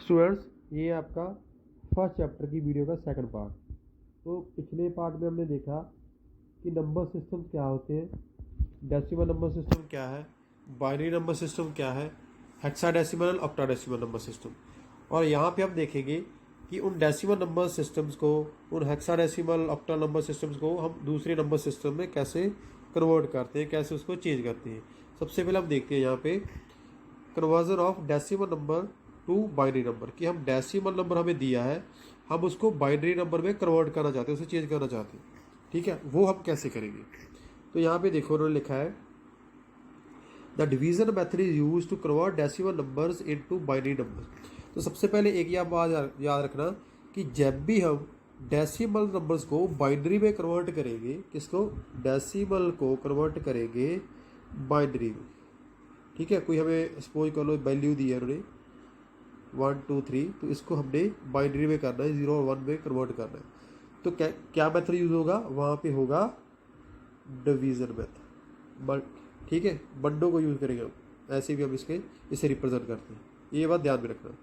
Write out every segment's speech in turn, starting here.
Students, ये आपका first chapter की वीडियो का सेकंड पार्ट। तो पिछले पार्ट में हमने देखा कि नंबर सिस्टम क्या होते हैं, डेसिमल नंबर सिस्टम क्या है, बाइनरी नंबर सिस्टम क्या है, हेक्साडेसिमल ऑक्टाडेसिमल नंबर सिस्टम। और यहाँ पे हम देखेंगे कि उन डेसिमल नंबर सिस्टम्स को, उन हेक्साडेसिमल ऑक्टा नंबर सिस्टम्स को हम दूसरे नंबर सिस्टम में कैसे कन्वर्ट करते हैं, कैसे उसको चेंज करते हैं। सबसे पहले हम देखते हैं यहाँ पे conversion of decimal number two binary number, कि हम डेसिमल नंबर हमें दिया है, हम उसको बाइनरी नंबर में कन्वर्ट करना चाहते हैं, उसे चेंज करना चाहते हैं। ठीक है, वो हम कैसे करेंगे। तो यहाँ पे देखो उन्होंने लिखा है the division method is use to convert decimal numbers into binary numbers. तो सबसे पहले एक यह बात याद रखना कि जब भी हम डेसिमल नंबर्स को बाइनरी में कन्वर्ट करेंगे, किसको, डेसिमल को कन्वर्ट करेंगे बाइनरी में। ठीक है, कोई हमें सपोज कर लो वैल्यू दी है उन्होंने 1 2 3, तो इसको हमने बाइनरी में करना है, 0 और 1 में कन्वर्ट करना है। तो क्या मेथड यूज होगा, वहाँ पे होगा डिवीजन मेथड। ठीक है, बंडों को यूज करेंगे हम, ऐसे भी हम इसे रिप्रेजेंट करते हैं, ये बात ध्यान में रखना।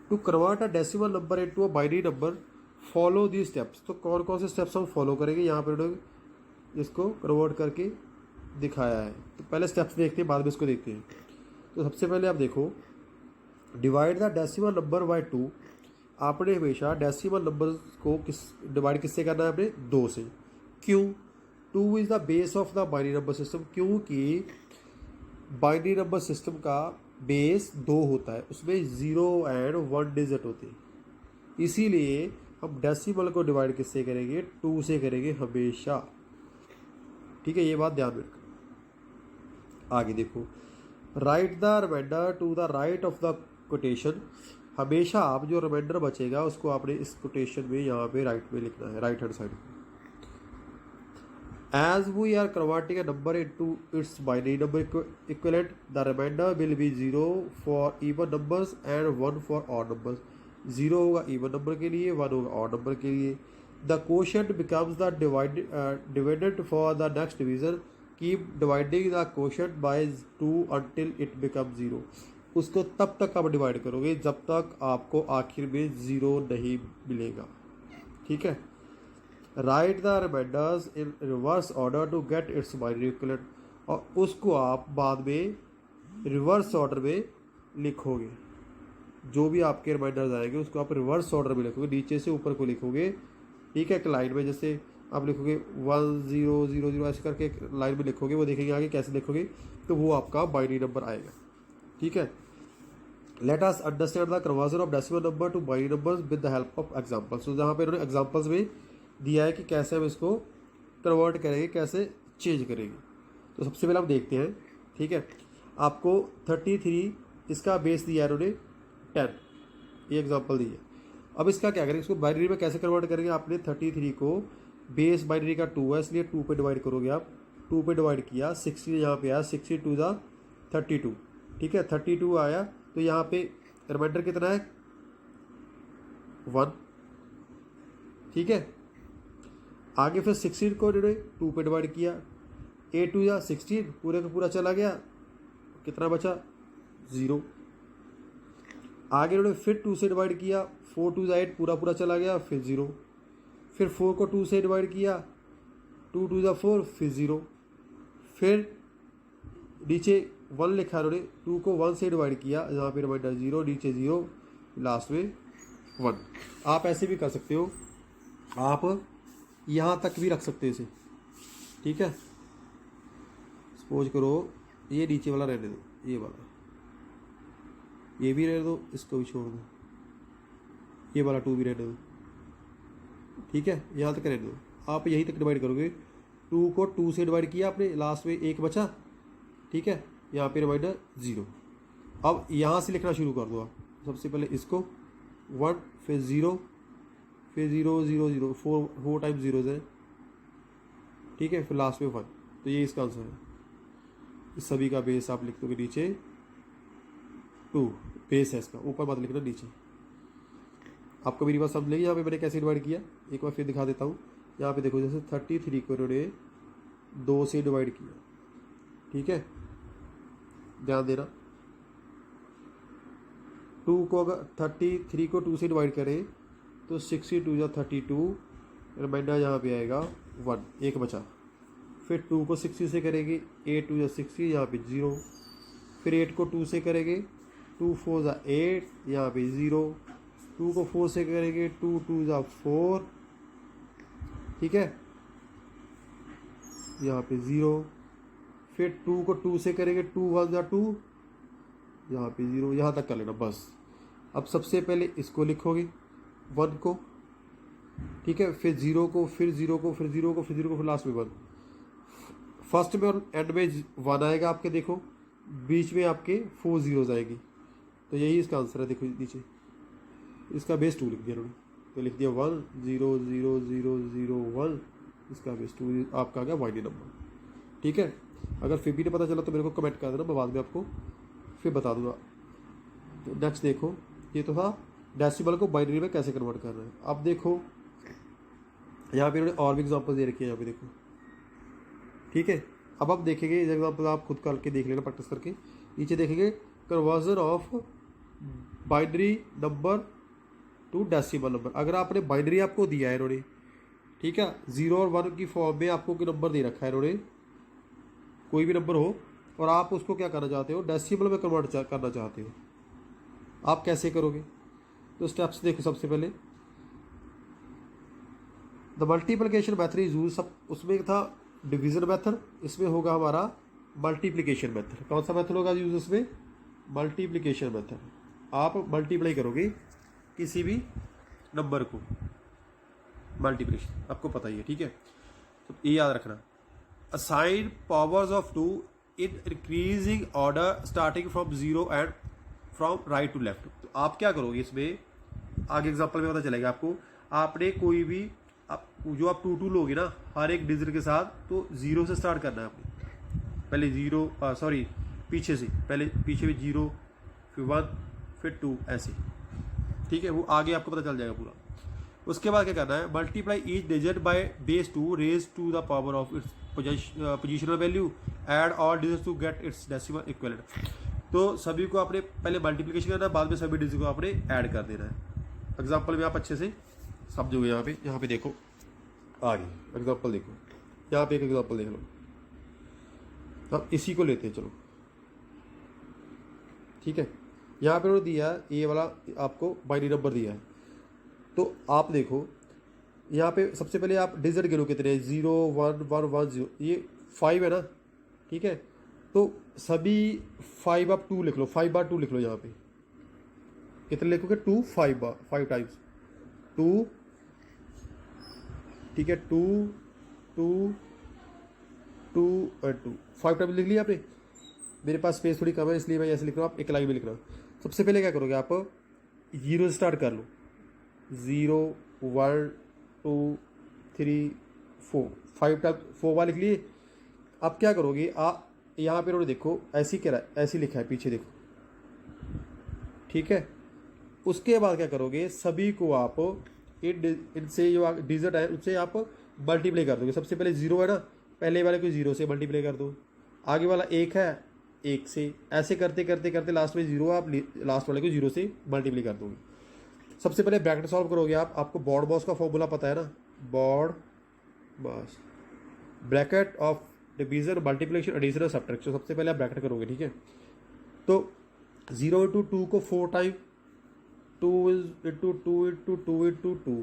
To convert a decimal number into a binary number follow the steps. तो कौन कौन से स्टेप्स हम फॉलो करेंगे, यहाँ पर उन्होंने इसको कन्वर्ट करके दिखाया है। तो पहले स्टेप्स देखते हैं, बाद में इसको देखते हैं। तो सबसे पहले आप देखो, divide the decimal number by 2। आपने हमेशा डेसिमल नंबर को डिवाइड किससे करना है, आपने 2 से। क्यों, 2 is the base of the binary number system, क्योंकि बाइनरी नंबर सिस्टम का बेस 2 होता है, उसमें 0 एंड 1 डिजिट होते हैं। इसीलिए हम डेसिमल को डिवाइड किससे करेंगे, 2 से करेंगे हमेशा। ठीक है, ये बात ध्यान में रखना। आगे देखो, write the remainder to the right of the quotient. हमेशा आप जो रिमाइंडर बचेगा उसको आपने इस कोटेशन में यहाँ पे राइट में लिखना है, राइट हैंड साइड में। As we are converting a number into its binary number equivalent, the remainder will be 0 for even numbers and 1 for odd numbers. 0 होगा इवन नंबर के लिए, 1 होगा ऑड नंबर के लिए। The quotient becomes the dividend for the next division. Keep dividing the quotient by 2 until it becomes 0। उसको तब तक आप डिवाइड करोगे जब तक आपको आखिर में 0 नहीं मिलेगा। ठीक है, write the remainders in reverse order to get its binary equivalent. और उसको आप बाद में रिवर्स ऑर्डर में लिखोगे, जो भी आपके रिमाइंडर्स आएंगे उसको आप रिवर्स ऑर्डर में लिखोगे, नीचे से ऊपर को लिखोगे। ठीक है, एक लाइन में जैसे आप लिखोगे 1 0 0 0 ऐसे करके एक लाइन में लिखोगे, वो देखेंगे आगे कैसे लिखोगे, तो वो आपका बाइनरी नंबर आएगा। ठीक है, let us understand the conversion of decimal number two binary numbers with the help of examples. तो जहाँ पे इन्होंने एग्जांपल्स में दिया है कि कैसे हम इसको कन्वर्ट करेंगे, कैसे चेंज करेंगे। तो सबसे पहले हम देखते हैं। ठीक है, आपको 33 इसका बेस दिया है उन्होंने 10, ये एग्जाम्पल दी है। अब इसका क्या करेंगे, इसको बाइनरी में कैसे कन्वर्ट करेंगे। आपने 33 को बेस बाइनरी का 2 है, इसलिए 2 पे डिवाइड करोगे आप। 2 पे डिवाइड किया, 60 यहाँ पे आया, 62 ज़ा 32। ठीक है, 32 आया, तो यहाँ पे रिमाइंडर कितना है, 1। ठीक है, आगे फिर 16 को 2 पे डिवाइड किया, 8 2 ज़ा 16, पूरे का पूरा चला गया, कितना बचा, 0। आगे उन्होंने फिर 2 से डिवाइड किया, 4 2 ज़ा 8, पूरा पूरा चला गया, फिर 0। फिर 4 को 2 से डिवाइड किया, 2 2 ज़ा 4, फिर 0। फिर नीचे 1 लिखा उन्होंने, 2 को 1 से डिवाइड किया, यहाँ पे रिमाइंडर 0, नीचे 0, लास्ट में 1। आप ऐसे भी कर सकते हो, आप यहाँ तक भी रख सकते हो इसे। ठीक है, सपोज करो ये नीचे वाला रहने दो, ये वाला, ये भी रहने दो, इसको भी छोड़ दो, ये वाला 2 भी रहने दो। ठीक है, यहाँ तक रहने दो, आप यहीं तक डिवाइड करोगे। 2 को 2 से डिवाइड किया आपने, लास्ट में 1 बचा। ठीक है, यहाँ पे रिमाइंडर 0। अब यहाँ से लिखना शुरू कर दो आप। सबसे पहले इसको 1, फिर 0, फिर 0 0 0, 4 टाइम्स 0 है। ठीक है, फिर लास्ट में 1। तो ये इसका आंसर है। इस सभी का बेस आप लिख दोगे नीचे 2, बेस है इसका, ऊपर मत लिखना, नीचे। आपको मेरी बात समझ लेगी। यहाँ पे मैंने कैसे डिवाइड किया, एक बार फिर दिखा देता हूँ। यहाँ पे देखो, जैसे 33 को उन्होंने 2 से डिवाइड किया। ठीक है, ध्यान देना। 2 को अगर 33 को 2 से डिवाइड करें तो 62 या 32, रिमाइंडर यहाँ पे आएगा 1, एक बचा। फिर 2 को 60 से करेंगे, 8 2 या 60, यहाँ पे 0। फिर 8 को 2 से करेंगे, 2 4 या 8, यहाँ पे 0। 2 को 4 से करेंगे, 2 2 या 4, ठीक है, यहाँ पे 0। फिर 2 को 2 से करेंगे, 2 1 या 2, यहाँ पे 0। यहाँ तक कर लेना बस। अब सबसे पहले इसको लिखोगे 1 को, ठीक है, फिर 0 को, फिर 0 को, फिर 0 को, फिर 0 को, फिर लास्ट में 1। फर्स्ट में और एंड में 1 आएगा आपके, देखो बीच में आपके 4 जीरोज आएगी। तो यही इसका आंसर है। देखो नीचे इसका बेस 2 लिख दिया उन्होंने, तो लिख दिया 1 0 0 0 0 1, इसका बेस 2 आपका आ गया बाइनरी नंबर, ठीक है। अगर फिर भी नहीं पता चला तो मेरे को कमेंट कर देना, मैं बाद में आपको फिर बता दूंगा। तो नेक्स्ट देखो, ये तो था डेसिमल को बाइनरी में कैसे कन्वर्ट करना है। अब देखो यहाँ पे इन्होंने और भी एग्जांपल दे रखी है, यहाँ पे देखो, ठीक है। अब आप देखेंगे ये एग्जांपल आप खुद करके देख लेना, प्रैक्टिस करके। नीचे देखेंगे conversion of binary number two decimal number. अगर आपने बाइनरी आपको दिया है इन्होंने, ठीक है, 0 और 1 की फॉर्म में आपको कोई नंबर दे रखा है इन्होंने, कोई भी नंबर हो, और आप उसको क्या करना चाहते हो, डेसिमल में कन्वर्ट करना चाहते हो, आप कैसे करोगे? तो स्टेप्स देखो। सबसे पहले the multiplication method is use, सब उसमें था डिवीजन मेथड, इसमें होगा हमारा मल्टीप्लिकेशन मेथड। कौन सा मेथड होगा यूज इसमें? Multiplication method. आप मल्टीप्लाई करोगे किसी भी नंबर को, मल्टीप्लिकेशन आपको पता ही है, ठीक है। तो ये याद रखना, assign powers of 2 in increasing order starting from 0 and from right to left. तो आप क्या करोगे इसमें, आगे एग्जांपल में पता चलेगा आपको। आपने कोई भी जो आप 2 2 लोगे ना हर एक डिजिट के साथ, तो 0 से स्टार्ट करना है आपने। पहले 0 सॉरी पीछे से, पहले पीछे भी 0, फिर 1, फिर 2, ऐसे, ठीक है। वो आगे आपको पता चल जाएगा पूरा। उसके बाद क्या करना है, multiply each digit by base 2 raise to the power of its positional value, add all digits to get its decimal equivalent. तो सभी को आपने पहले मल्टीप्लिकेशन करना है, बाद में सभी डिजिट को आपने ऐड कर देना है। एग्जाम्पल में आप अच्छे से समझोगे। यहाँ पे देखो, आगे एग्जाम्पल देखो, यहाँ पे एक एग्जाम्पल देख लो। अब इसी को लेते हैं, चलो, ठीक है। यहाँ पे उन्होंने दिया ये वाला आपको बाइनरी नंबर दिया है, तो आप देखो यहाँ पे सबसे पहले आप डिजिट गिनो कितने, 0 1 1 1 0, ये 5 है ना, ठीक है। तो सभी 5 आप 2 लिख लो, 5 बार 2 लिख लो। यहाँ पे कितने लिखोगे, 2 5 टाइम्स 2, ठीक है, 2 2 2 और 2, 5 टाइम्स लिख लिया आपने। मेरे पास स्पेस थोड़ी कम है इसलिए मैं ऐसे लिख रहा हूँ, आप एक लाइन में लिख रहा हूँ। सबसे पहले क्या करोगे, आप 0 से स्टार्ट कर लो, 0 1 2 3 4, 5 टाइम्स 4 बार लिख लिए। अब क्या करोगे, आप यहाँ पे उन्होंने देखो ऐसी कह रहा है, ऐसी लिखा है पीछे देखो, ठीक है। उसके बाद क्या करोगे, सभी को आप इनसे जो डिजिट है उनसे आप मल्टीप्लाई कर दोगे। सबसे पहले 0 है ना, पहले वाले को 0 से मल्टीप्लाई कर दो, आगे वाला 1 है 1 से, ऐसे करते करते करते लास्ट में 0, आप लास्ट वाले को 0 से मल्टीप्लाई कर दोगे। सबसे पहले ब्रैकेट सॉल्व करोगे आप, आपको बॉड बॉस का फॉर्मूला पता है ना, BODMAS bracket of division multiplication addition और सब्ट्रैक्शन। सबसे पहले आप ब्रैकेट करोगे, ठीक है। तो 0 इंटू 2 को 4 टाइम, 2 इंटू 2 इंटू 2 इंटू 2,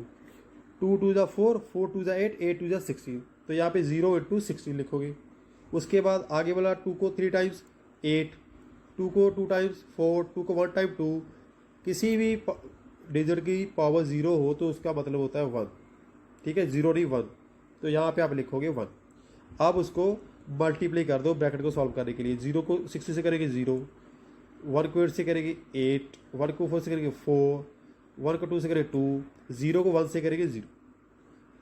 2 2 जा 4, 4 2 जा 8, 8 2 जा 16। तो यहाँ पे 0 इंटू 16 लिखोगे। उसके बाद आगे वाला 2 को 3 टाइम्स 8, 2 को 2 टाइम्स 4, 2 को 1 टाइम 2। किसी भी डिजिट की पावर 0 हो तो उसका मतलब होता है 1, ठीक है, 0 नहीं 1। तो यहाँ पे आप लिखोगे 1। अब उसको मल्टीप्लाई कर दो ब्रैकेट को सॉल्व करने के लिए। 0 को 60 से करेंगे 0, 1 को 8 से करेंगे 8, 1 को 4 से करेंगे 4, 1 को 2 से करेंगे 2, 0 को 1 से करेंगे 0।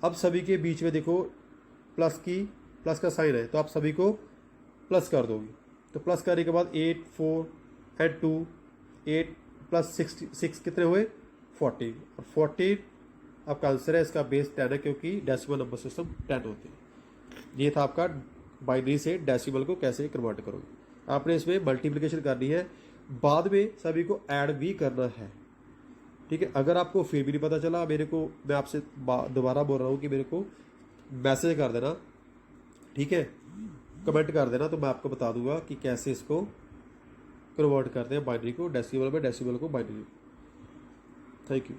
अब सभी के बीच में देखो प्लस का साइन है, तो आप सभी को प्लस कर दोगे। तो प्लस करने के बाद 8 4 एंड 2, 8 प्लस 6 कितने हुए, 14। और 14 आपका आंसर है। इसका बेस 10 है क्योंकि डेसिमल नंबर सिस्टम 10 होते हैं। ये था आपका बाइनरी से डेसिमल को कैसे कन्वर्ट करोगे। आपने इसमें मल्टीप्लिकेशन करनी है, बाद में सभी को ऐड भी करना है। ठीक है, अगर आपको फिर भी नहीं पता चला, मेरे को, मैं आपसे दोबारा बोल रहा हूँ कि मेरे को मैसेज कर देना, ठीक है, कमेंट कर देना, तो मैं आपको बता दूंगा कि कैसे इसको कन्वर्ट करते हैं बाइनरी को डेसिमल में, डेसिमल को बाइनरी। Thank you.